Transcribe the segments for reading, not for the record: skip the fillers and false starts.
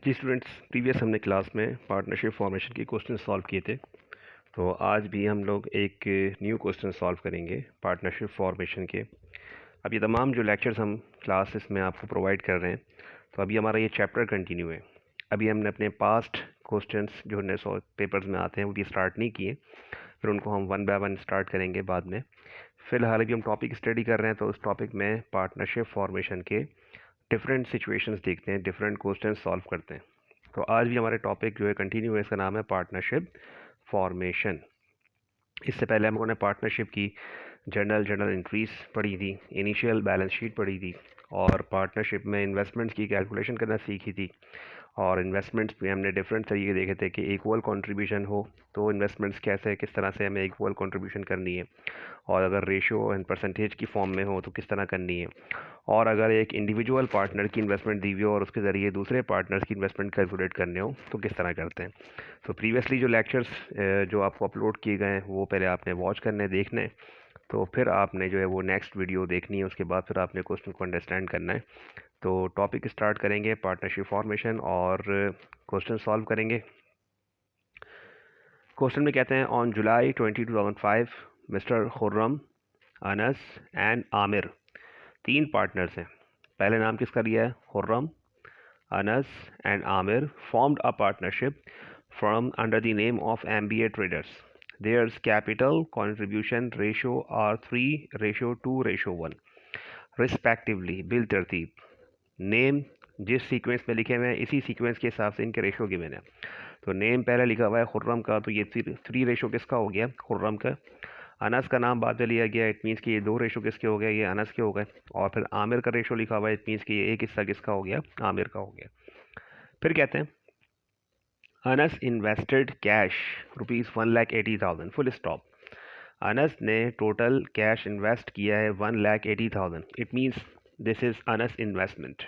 जी students, previous हमने class में partnership formation के क्वेश्चन सॉल्व किए थे। तो आज भी हम लोग एक न्यू क्वेश्चन सॉल्व करेंगे पार्टनरशिप फॉर्मेशन के। अब ये तमाम जो लेक्चर्स हम क्लासेस में आपको प्रोवाइड कर रहे हैं, तो अभी हमारा ये चैप्टर कंटिन्यू है। अभी हमने अपने पास्ट क्वेश्चंस जो हमने पेपर्स में आते हैं वो भी स्टार्ट नहीं किए, फिर उनको हम वन बाय वन स्टार्ट करेंगे बाद में। फ़िलहाल अभी हम टॉपिक स्टडी कर रहे हैं, तो उस टॉपिक में पार्टनरशिप फॉर्मेशन के डिफरेंट सिचुएशंस देखते हैं, डिफरेंट क्वेश्चन सॉल्व करते हैं। तो आज भी हमारे टॉपिक जो है कंटिन्यू है, इसका नाम है पार्टनरशिप फॉर्मेशन। इससे पहले हम लोगों ने पार्टनरशिप की जर्नल एंट्रीज पढ़ी थी, इनिशियल बैलेंस शीट पढ़ी थी, और पार्टनरशिप में इन्वेस्टमेंट्स की कैलकुलेशन करना सीखी थी। और इन्वेस्टमेंट्स भी हमने डिफरेंट तरीके देखे थे कि इक्वल कंट्रीब्यूशन हो तो इन्वेस्टमेंट्स कैसे किस तरह से हमें इक्वल कंट्रीब्यूशन करनी है, और अगर रेशियो एंड परसेंटेज की फॉर्म में हो तो किस तरह करनी है, और अगर एक इंडिविजुअल पार्टनर की इन्वेस्टमेंट दी हुई हो और उसके ज़रिए दूसरे पार्टनर्स की इन्वेस्टमेंट कैलकुलेट करने हो तो किस तरह करते हैं। तो प्रीवियसली जो लेक्चर्स जो आपको अपलोड किए गए हैं वो पहले आपने वॉच करने देखने हैं, तो फिर आपने जो है वो नेक्स्ट वीडियो देखनी है, उसके बाद फिर आपने क्वेश्चन को अंडरस्टैंड करना है। तो टॉपिक स्टार्ट करेंगे पार्टनरशिप फॉर्मेशन और क्वेश्चन सॉल्व करेंगे। क्वेश्चन में कहते हैं on July 2005 mister Khurram, Anas and Aamir, तीन पार्टनर्स हैं। पहले नाम किसका लिया है? Khurram, Anas and Aamir formed a partnership firm under the name of MBA Traders. Their capital contribution ratio are 3:2:1 respectively. Bill तरतीब नेम जिस सीक्वेंस में लिखे हुए हैं इसी सीक्वेंस के हिसाब से इनके रेशो गिवन है। तो नेम पहले लिखा हुआ है खुर्रम का, तो ये 3 रेशो किसका हो गया? खुर्रम का। अनस का नाम बाद में लिया गया, इट मीन्स कि ये 2 रेशो किसके हो गए? ये अनस के हो गए। और फिर आमिर का रेशो लिखा हुआ है, इट मीन्स कि ये एक हिस्सा किसका हो गया? आमिर का हो गया। फिर कहते हैं Anas invested cash ₹1,80,000 full stop. Anas ने टोटल कैश इन्वेस्ट किया है 1,80,000। It means this is Anas investment.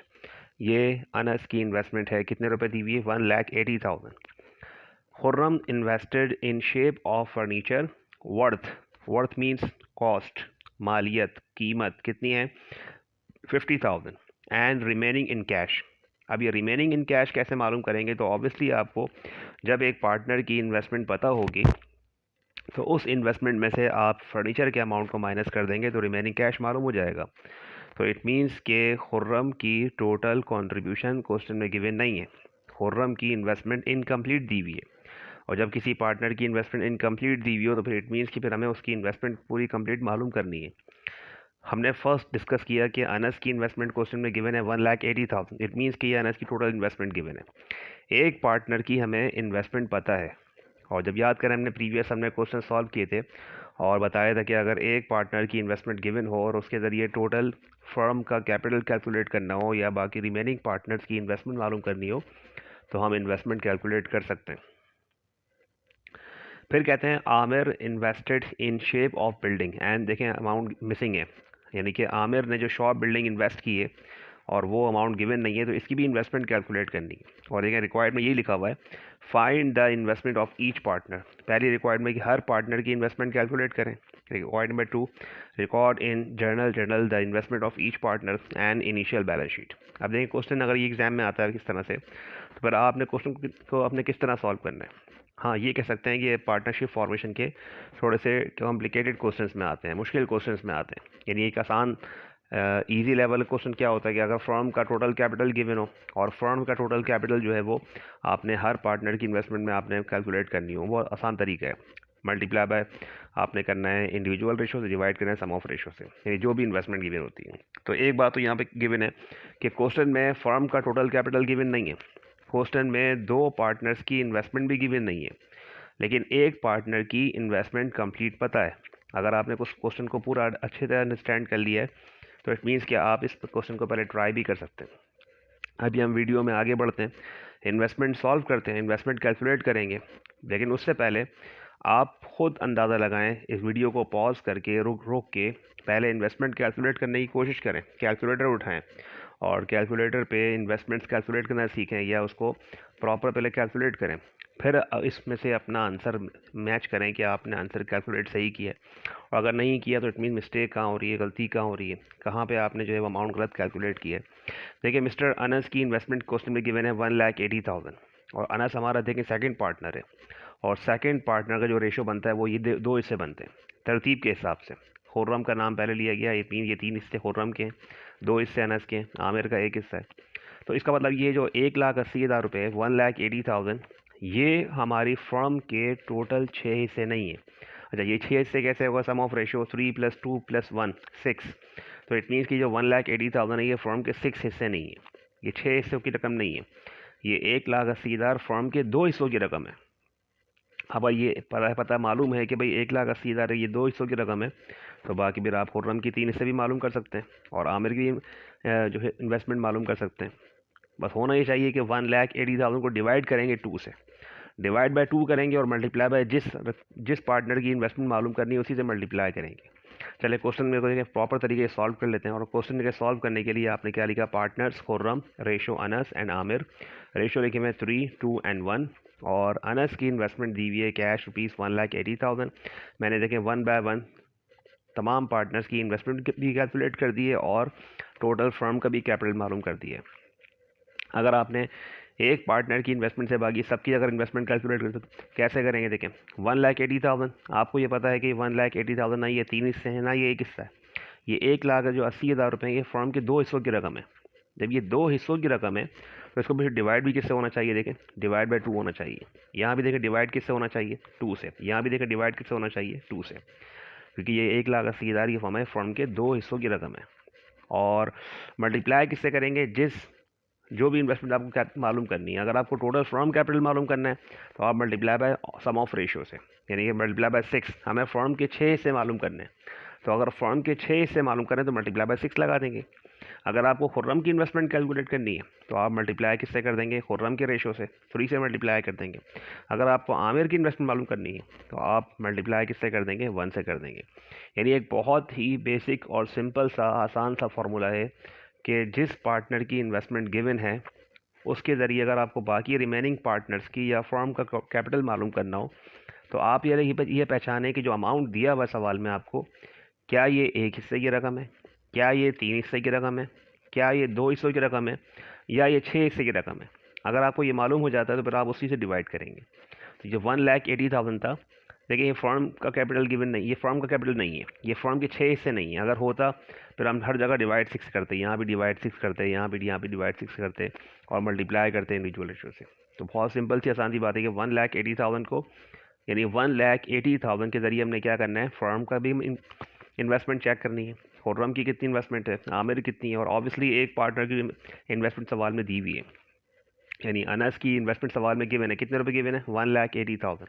ये अनस की इन्वेस्टमेंट है। कितने रुपए दी हुई है? 1,80,000। Khurram invested in shape of furniture worth means cost, मालियत, कीमत कितनी है? 50,000 एंड रिमेनिंग इन कैश। अब ये रिमेनिंग इन कैश कैसे मालूम करेंगे? तो ऑब्वियसली आपको जब एक पार्टनर की इन्वेस्टमेंट पता होगी तो उस इन्वेस्टमेंट में से आप फर्नीचर के अमाउंट को माइनस कर देंगे तो रिमेनिंग कैश मालूम हो जाएगा। तो इट मीन्स के खुर्रम की टोटल कंट्रीब्यूशन क्वेश्चन में गिवन नहीं है। खुर्रम की इन्वेस्टमेंट इनकम्प्लीट दी हुई है, और जब किसी पार्टनर की इन्वेस्टमेंट इनकम्प्लीट दी हुई हो तो फिर इट मीन्स कि फिर हमें उसकी इन्वेस्टमेंट पूरी कंप्लीट मालूम करनी है। हमने फर्स्ट डिस्कस किया कि अनस की इन्वेस्टमेंट क्वेश्चन में गिवन है 1,80,000। इट मीन्स कि ये अनस की टोटल इन्वेस्टमेंट गिवन है। एक पार्टनर की हमें इन्वेस्टमेंट पता है, और जब याद करें हमने क्वेश्चन सॉल्व किए थे और बताया था कि अगर एक पार्टनर की इन्वेस्टमेंट गिवन हो और उसके ज़रिए टोटल फर्म का कैपिटल कैलकुलेट करना हो या बाकी रिमेनिंग पार्टनर्स की इन्वेस्टमेंट मालूम करनी हो तो हम इन्वेस्टमेंट कैलकुलेट कर सकते हैं। फिर कहते हैं Aamir invested in shape of building and, देखें अमाउंट मिसिंग है, यानी कि आमिर ने जो शॉप बिल्डिंग इन्वेस्ट की है और वो अमाउंट गिवन नहीं है, तो इसकी भी इन्वेस्टमेंट कैलकुलेट करनी है। और देखिए रिक्वायर्ड में यही लिखा हुआ है find the investment of each partner. पहली रिक्वायर्ड में कि हर पार्टनर की इन्वेस्टमेंट कैलकुलेट करें। Required number 2, record in journal the investment of each partner and initial balance sheet. अब देखिए क्वेश्चन अगर ये एग्जाम में आता है किस तरह से, तो फिर आपने क्वेश्चन को आपने किस तरह सॉल्व करना है। हाँ, ये कह सकते हैं कि ये पार्टनरशिप फॉर्मेशन के थोड़े से कॉम्प्लिकेटेड क्वेश्चंस में आते हैं, मुश्किल क्वेश्चंस में आते हैं। यानी एक आसान इजी लेवल क्वेश्चन क्या होता है कि अगर फर्म का टोटल कैपिटल गिवन हो और फर्म का टोटल कैपिटल जो है वो आपने हर पार्टनर की इन्वेस्टमेंट में आपने कैलकुलेट करनी हो, वो आसान तरीका है। मल्टीप्लाई बाय आपने करना है इंडिविजुअल रेशो से, डिवाइड करना है सम ऑफ रेशो से, यानी जो भी इन्वेस्टमेंट गिवन होती है। तो एक बात तो यहाँ पे गिवन है कि क्वेश्चन में फर्म का टोटल कैपिटल गिवन नहीं है, क्वेश्चन में दो पार्टनर्स की इन्वेस्टमेंट भी गिवन नहीं है, लेकिन एक पार्टनर की इन्वेस्टमेंट कंप्लीट पता है। अगर आपने कुछ क्वेश्चन को पूरा अच्छी तरह अंडरस्टैंड कर लिया है तो इट मीन्स कि आप इस क्वेश्चन को पहले ट्राई भी कर सकते हैं। अभी हम वीडियो में आगे बढ़ते हैं, इन्वेस्टमेंट सॉल्व करते हैं, इन्वेस्टमेंट कैलकुलेट करेंगे। लेकिन उससे पहले आप खुद अंदाज़ा लगाएं, इस वीडियो को पॉज करके रुक रुक के पहले इन्वेस्टमेंट कैलकुलेट करने की कोशिश करें, कैलकुलेटर उठाएं और कैलकुलेटर पे इन्वेस्टमेंट्स कैलकुलेट करना सीखें या उसको प्रॉपर पहले कैलकुलेट करें, फिर इसमें से अपना आंसर मैच करें कि आपने आंसर कैलकुलेट सही किया है। और अगर नहीं किया तो इट मीन मिस्टेक कहाँ हो रही है, गलती कहाँ हो रही है, कहाँ पे आपने जो है वो अमाउंट गलत कैलकुलेट किया है। देखिए मिस्टर अनस की इन्वेस्टमेंट क्वेश्चन में गिवन है 1,80,000 और अनस हमारा देखिए सेकंड पार्टनर है और सेकंड पार्टनर का जो रेशो बनता है वो ये दो हिस्से बनते हैं तरतीब के हिसाब से। खुर्रम का नाम पहले लिया गया, ये तीन हिस्से खुर्रम के हैं, दो हिस्से अनस के हैं, आमिर का एक हिस्सा है। तो इसका मतलब ये जो 1,80,000 रुपये 1,80,000 ये हमारी फर्म के टोटल 6 हिस्से नहीं है। अच्छा ये 6 हिस्से कैसे होगा, सम ऑफ रेशो 3 + 2 + 1 6। तो इट मीन्स कि जो 1,80,000 है ये फर्म के 6 हिस्से नहीं है, ये 6 हिस्सों की रकम नहीं है, ये 1,80,000 फर्म के 2 हिस्सों की रकम है। अब भाई ये पता मालूम है कि भाई 1,80,000 ये 2 हिस्सों की रकम है, तो बाकी फिर आप खुर्रम की 3 हिस्से भी मालूम कर सकते हैं और आमिर की जो है इन्वेस्टमेंट मालूम कर सकते हैं। बस होना ये चाहिए कि 1,80,000 को डिवाइड करेंगे 2 से, डिवाइड बाय 2 करेंगे और मल्टीप्लाई बाय जिस पार्टनर की इन्वेस्टमेंट मालूम करनी है उसी से मल्टीप्लाई करेंगे। चलिए क्वेश्चन में को प्रॉपर तरीके से सॉल्व कर लेते हैं। और क्वेश्चन के सॉल्व करने के लिए आपने क्या लिखा, partners Khurram, ratio Anas and Aamir. Ratio लिखे मैं 3, 2 एंड 1 और अनस की इन्वेस्टमेंट दी हुई है कैश ₹1,80,000। मैंने देखें 1 बाय 1 तमाम पार्टनर्स की इन्वेस्टमेंट भी कैलकुलेट कर दी है और टोटल फर्म का भी कैपिटल मालूम कर दिया है। अगर आपने एक पार्टनर की इन्वेस्टमेंट से बाकी सबकी अगर इन्वेस्टमेंट कैलकुलेट करते तो कैसे करेंगे, देखें 1,80,000 आपको ये पता है कि 1,80,000 ना ये 3 हिस्से हैं ना ये एक हिस्सा है, ये 1,80,000 रुपये ये फर्म के 2 हिस्सों की रकम है। जब ये 2 हिस्सों की रकम है तो इसको भी डिवाइड भी किससे होना चाहिए, देखें डिवाइड बाय 2 होना चाहिए। यहाँ भी देखें डिवाइड किससे होना चाहिए, 2 से। यहाँ भी देखें डिवाइड किससे होना चाहिए, 2 से, क्योंकि ये 1,80,000 की फर्म के 2 हिस्सों की रकम है। और मल्टीप्लाई किससे करेंगे, जो भी इन्वेस्टमेंट आपको मालूम करनी है। अगर आपको टोटल फर्म कैपिटल मालूम करना है तो आप multiply by sum of ratio से, यानी कि मल्टीप्लाई बाय 6। हमें फर्म के 6 हिस्से मालूम करने हैं, तो अगर फर्म के 6 हिस्से मालूम करें तो मल्टीप्लाई बाय 6 लगा देंगे। अगर आपको खुर्रम की इन्वेस्टमेंट कैलकुलेट करनी है तो आप मल्टीप्लाई किससे कर देंगे, खुर्रम के रेशो से 3 से मल्टीप्लाई कर देंगे। अगर आपको आमिर की इन्वेस्टमेंट मालूम करनी है तो आप मल्टीप्लाई किससे कर देंगे, 1 से कर देंगे। यानी एक बहुत ही बेसिक और सिंपल सा आसान सा फॉर्मूला है कि जिस पार्टनर की इन्वेस्टमेंट गिवन है उसके ज़रिए अगर आपको बाकी रिमेनिंग पार्टनर्स की या फर्म का कैपिटल मालूम करना हो तो आप ये पहचानें कि जो अमाउंट दिया हुआ सवाल में आपको, क्या ये एक हिस्से की रकम है, क्या ये 3 हिस्से की रकम है, क्या ये 2 हिस्सों की रकम है, या ये 6 हिस्से की रकम है। अगर आपको ये मालूम हो जाता है तो फिर आप उसी से डिवाइड करेंगे। तो जो 1,80,000 था, देखिए ये फर्म का कैपिटल गिवन नहीं, ये फर्म का कैपिटल नहीं है, ये फर्म के 6 हिस्से नहीं है। अगर होता फिर हम हर जगह डिवाइड 6 करते, यहाँ भी डिवाइड 6 करते, यहाँ भी डिवाइड 6 करते और मल्टीप्लाई करते इंडिविजुअल रेशो से। तो बहुत सिंपल सी आसान सी बात है कि 1,80,000 को, यानी 1,80,000 के ज़रिए हमने क्या करना है, फर्म का भी इन्वेस्टमेंट चेक करनी है, खुर्रम की कितनी इन्वेस्टमेंट है, आमिर कितनी है, और ऑब्वियसली एक पार्टनर की इन्वेस्टमेंट सवाल में दी हुई है। यानी अनस की इन्वेस्टमेंट सवाल में गिवन है, कितने रुपए गिवन है, 1,80,000।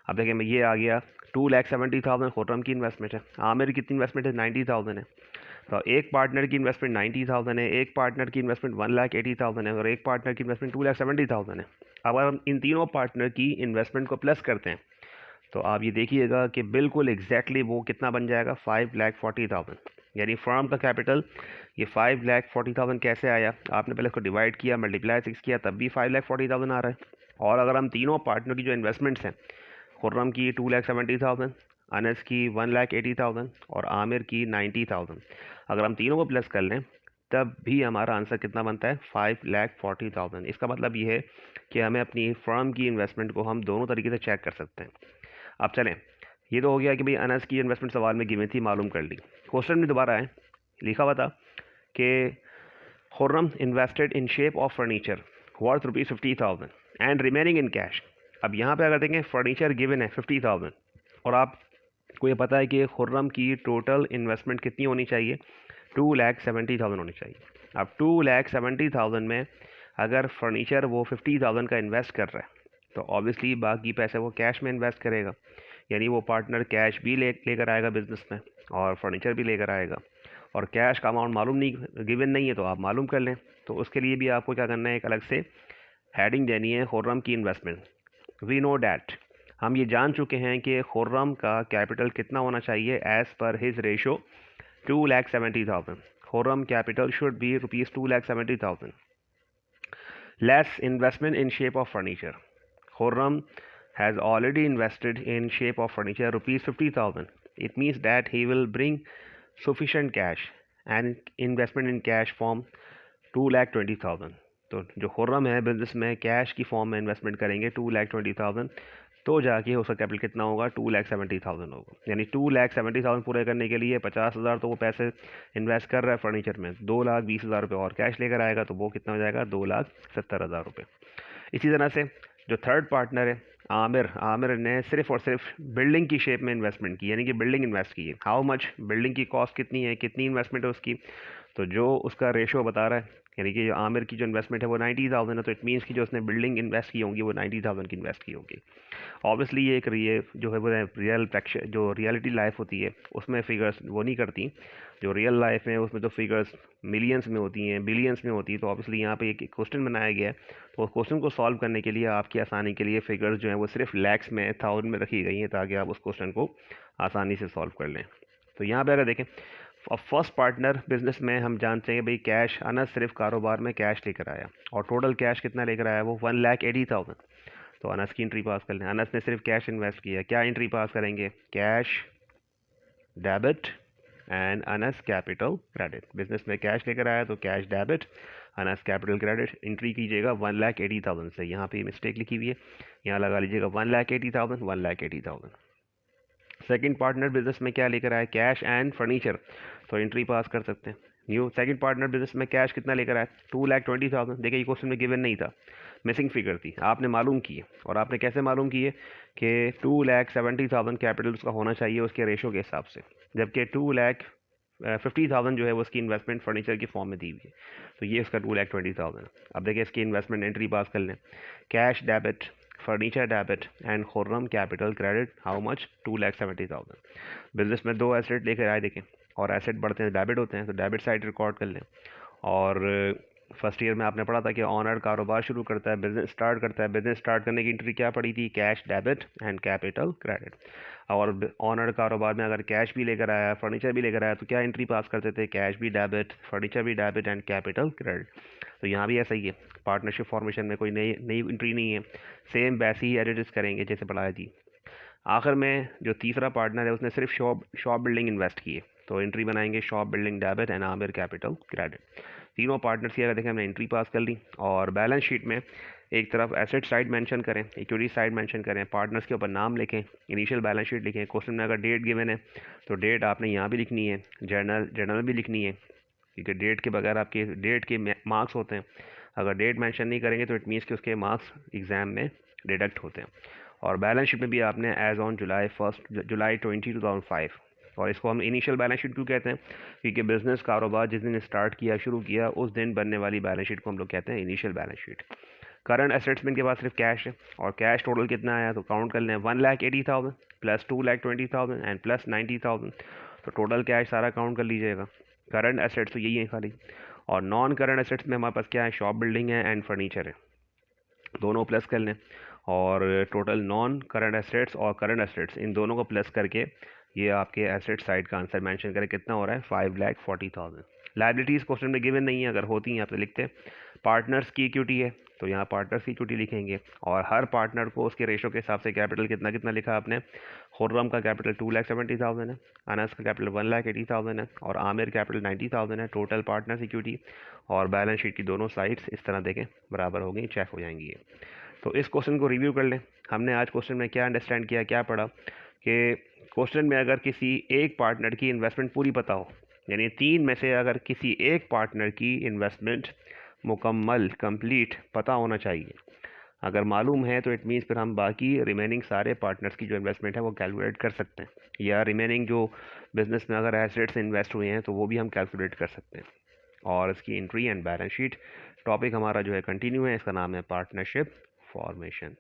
अब देखें मैं ये आ गया 2,70,000 खुर्रम की इन्वेस्टमेंट है, आमिर की कितनी इन्वेस्टमेंट है, 90,000 है। तो एक पार्टनर की इन्वेस्टमेंट 90,000 है, एक पार्टनर की इन्वेस्टमेंट 1,80,000 है और एक पार्टनर की इन्वेस्टमेंट 2,70,000 है। अब अगर हम इन तीनों पार्टनर की इन्वेस्टमेंट को प्लस करते हैं तो आप ये देखिएगा कि बिल्कुल एग्जैक्टली वो कितना बन जाएगा, 5,40,000। यानी फर्म का कैपिटल ये 5,40,000 कैसे आया, आपने पहले इसको डिवाइड किया, मल्टीप्लाई 6 किया, तब भी 5,40,000 आ रहा है। और अगर हम तीनों पार्टनर की जो इन्वेस्टमेंट्स हैं, खुर्रम की 2,70,000, अनस की 1,80,000 और आमिर की 90,000, अगर हम तीनों को प्लस कर लें तब भी हमारा आंसर कितना बनता है, 5,40,000। इसका मतलब ये है कि हमें अपनी फर्म की इन्वेस्टमेंट को हम दोनों तरीके से चेक कर सकते हैं। अब चलें, ये तो हो गया कि भाई अनस की इन्वेस्टमेंट सवाल में गिवन थी, मालूम कर ली। क्वेश्चन में दोबारा है, लिखा हुआ था कि Khurram invested in shape of furniture worth ₹50,000 and remaining in cash. अब यहाँ पे अगर देखें फर्नीचर गिवन है 50,000 और आपको ये पता है कि खुर्रम की टोटल इन्वेस्टमेंट कितनी होनी चाहिए, 2,70,000 होनी चाहिए। अब 2,70,000 में अगर फर्नीचर वो 50,000 का इन्वेस्ट कर रहा है तो ऑब्वियसली बाकी पैसे वो कैश में इन्वेस्ट करेगा, यानी वो पार्टनर कैश भी लेकर आएगा बिजनेस में और फर्नीचर भी लेकर आएगा। और कैश का अमाउंट मालूम नहीं, गिवन नहीं है, तो आप मालूम कर लें। तो उसके लिए भी आपको क्या करना है, एक अलग से हेडिंग देनी है, खुर्रम की इन्वेस्टमेंट। वी नो डैट, हम ये जान चुके हैं कि खुर्रम का कैपिटल कितना होना चाहिए as per his ratio 2,70,000। Khurram capital should be rupees 2,70,000. Less investment in shape of furniture. Khurram has already invested in shape of furniture rupees 50,000. It means that he will bring sufficient cash and investment in cash form 2,20,000. तो जो खुर्रम है business में cash की form में investment करेंगे 2,20,000, तो जाके उसका कैपिटल कितना होगा 2,70,000 होगा। यानी 2,70,000 पूरे करने के लिए 50,000 तो वो पैसे इन्वेस्ट कर रहा है फर्नीचर में, 2,20,000 रुपये और कैश लेकर आएगा तो वो कितना हो जाएगा 2,70,000 रुपये। इसी तरह से जो थर्ड पार्टनर है आमिर ने सिर्फ और सिर्फ बिल्डिंग की शेप में इन्वेस्टमेंट की, यानी कि बिल्डिंग इन्वेस्ट की है। हाउ मच, बिल्डिंग की कॉस्ट कितनी है, कितनी इन्वेस्टमेंट है उसकी, तो जो उसका रेशो बता रहा है, यानी कि आमिर की जो इन्वेस्टमेंट है वो 90,000 है, तो इट मीन्स कि जो उसने बिल्डिंग इन्वेस्ट की होंगी वो 90,000 की इन्वेस्ट की होगी। ऑब्वियसली ये एक जो है वो जो रियलिटी लाइफ होती है उसमें फिगर्स वो नहीं करती, जो रियल लाइफ है उसमें तो फिगर्स मिलियंस में होती हैं, बिलियंस में होती है। तो ऑब्वियसली यहाँ पे एक क्वेश्चन बनाया गया है, तो उस क्वेश्चन को सॉल्व करने के लिए आपकी आसानी के लिए फिगर्स जो है वो सिर्फ लैक्स में, 1000 में रखी गई हैं, ताकि आप उस क्वेश्चन को आसानी से सॉल्व कर लें। तो यहाँ पे अगर देखें फर्स्ट पार्टनर बिजनेस में हम जानते हैं भाई कैश, अनस सिर्फ कारोबार में कैश लेकर आया और टोटल कैश कितना लेकर आया वो 1,80,000। तो अनस की एंट्री पास कर लें। अनस ने सिर्फ कैश इन्वेस्ट किया, क्या एंट्री पास करेंगे, cash debit and Anas capital credit. Business में कैश लेकर आया तो cash debit, Anas capital credit. Entry कीजिएगा 1,80,000 से, यहाँ पे मिस्टेक लिखी हुई है, यहाँ लगा लीजिएगा 1,80,000, 1,80,000। सेकंड पार्टनर बिजनेस में क्या लेकर आया, कैश एंड फर्नीचर, तो एंट्री पास कर सकते हैं। न्यू सेकंड पार्टनर बिजनेस में कैश कितना लेकर आया 2,20,000। देखिए ये क्वेश्चन में गिवन नहीं था, मिसिंग फिगर थी, आपने मालूम की है। और आपने कैसे मालूम की है कि 2,70,000 कैपिटल उसका होना चाहिए उसके रेशो के हिसाब से, जबकि 2,50,000 जो है वो उसकी इन्वेस्टमेंट फर्नीचर की फॉर्म में दी हुई है, तो ये उसका 2,20,000। अब देखिए इसकी इन्वेस्टमेंट एंट्री पास कर लें, cash debit, furniture debit and Khurram capital credit, how much 2,70,000। Business में दो एसेट लेकर आए देखें, और एसेट बढ़ते हैं डेबिट होते हैं, तो डेबिट साइड रिकॉर्ड कर लें। और फर्स्ट ईयर में आपने पढ़ा था कि ऑनर कारोबार शुरू करता है, बिजनेस स्टार्ट करता है, बिजनेस स्टार्ट करने की एंट्री क्या पड़ी थी, cash debit and capital credit. और ऑनर कारोबार में अगर कैश भी लेकर आया, फर्नीचर भी लेकर आया, तो क्या एंट्री पास करते थे, कैश भी डेबिट, फर्नीचर भी डेबिट एंड कैपिटल क्रेडिट। तो यहाँ भी ऐसा ही है, पार्टनरशिप फॉर्मेशन में कोई नई एंट्री नहीं है, सेम वैसे ही एडिट्स करेंगे जैसे पढ़ाया जी। आखिर में जो तीसरा पार्टनर है उसने सिर्फ शॉप बिल्डिंग इन्वेस्ट की है, तो एंट्री बनाएंगे shop building debit and Aamir capital credit. तीनों पार्टनर्स की अगर देखें हमने एंट्री पास कर ली, और बैलेंस शीट में एक तरफ एसेट साइड मेंशन करें, इक्विटी साइड मेंशन करें, पार्टनर्स के ऊपर नाम लिखें, इनिशियल बैलेंस शीट लिखें। क्वेश्चन में अगर डेट गिवन है तो डेट आपने यहाँ भी लिखनी है, जर्नल भी लिखनी है, क्योंकि डेट के बगैर आपके डेट के मार्क्स होते हैं। अगर डेट मेंशन नहीं करेंगे तो इट मीन्स कि उसके मार्क्स एग्ज़ाम में डिडक्ट होते हैं। और बैलेंस शीट में भी आपने एज ऑन जुलाई 2005, और इसको हम इनिशियल बैलेंस शीट क्यों कहते हैं, क्योंकि बिजनेस कारोबार जिस दिन स्टार्ट किया, शुरू किया, उस दिन बनने वाली बैलेंस शीट को हम लोग कहते हैं initial balance sheet. Current assets में इनके पास सिर्फ कैश है, और कैश टोटल कितना आया तो काउंट कर लें, 1,80,000 प्लस 2,20,000 एंड प्लस 90,000, तो टोटल कैश सारा काउंट कर लीजिएगा। करंट एसेट्स तो यही है खाली, और नॉन करंट एसेट्स में हमारे पास क्या है, शॉप बिल्डिंग है एंड फर्नीचर है, दोनों प्लस कर लें। और टोटल नॉन करंट एसेट्स और करंट एसेट्स इन दोनों को प्लस करके ये आपके एसेट साइड का आंसर मेंशन करें, कितना हो रहा है 5,40,000। लाइबिलिटीज़ क्वेश्चन में गिवन नहीं है, अगर होती हैं आप तो लिखते हैं। पार्टनर्स की इक्विटी है, तो यहाँ पार्टनर्स की इक्विटी लिखेंगे, और हर पार्टनर को उसके रेशो के हिसाब से कैपिटल कितना कितना लिखा आपने। खुर्रम का कैपिटल 2,70,000 है, अनस का कैपिटल 1,80,000 है, और आमिर कैपिटल 90,000 है। टोटल पार्टनर्स इक्विटी और बैलेंस शीट की दोनों साइड्स इस तरह देखें बराबर हो गई, चेक हो जाएंगी ये। तो इस क्वेश्चन को रिव्यू कर लें। हमने आज क्वेश्चन में क्या अंडरस्टैंड किया, क्या पढ़ा, कि क्वेश्चन में अगर किसी एक पार्टनर की इन्वेस्टमेंट पूरी पता हो, यानी 3 में से अगर किसी एक पार्टनर की इन्वेस्टमेंट मुकम्मल कंप्लीट पता होना चाहिए, अगर मालूम है तो इट मीन्स फिर हम बाकी रिमेनिंग सारे पार्टनर्स की जो इन्वेस्टमेंट है वो कैलकुलेट कर सकते हैं, या रिमेनिंग जो बिजनेस में अगर एसेट्स इन्वेस्ट हुए हैं तो वो भी हम कैलकुलेट कर सकते हैं। और इसकी entry and balance sheet topic हमारा जो है कंटिन्यू है, इसका नाम है पार्टनरशिप फॉर्मेशन।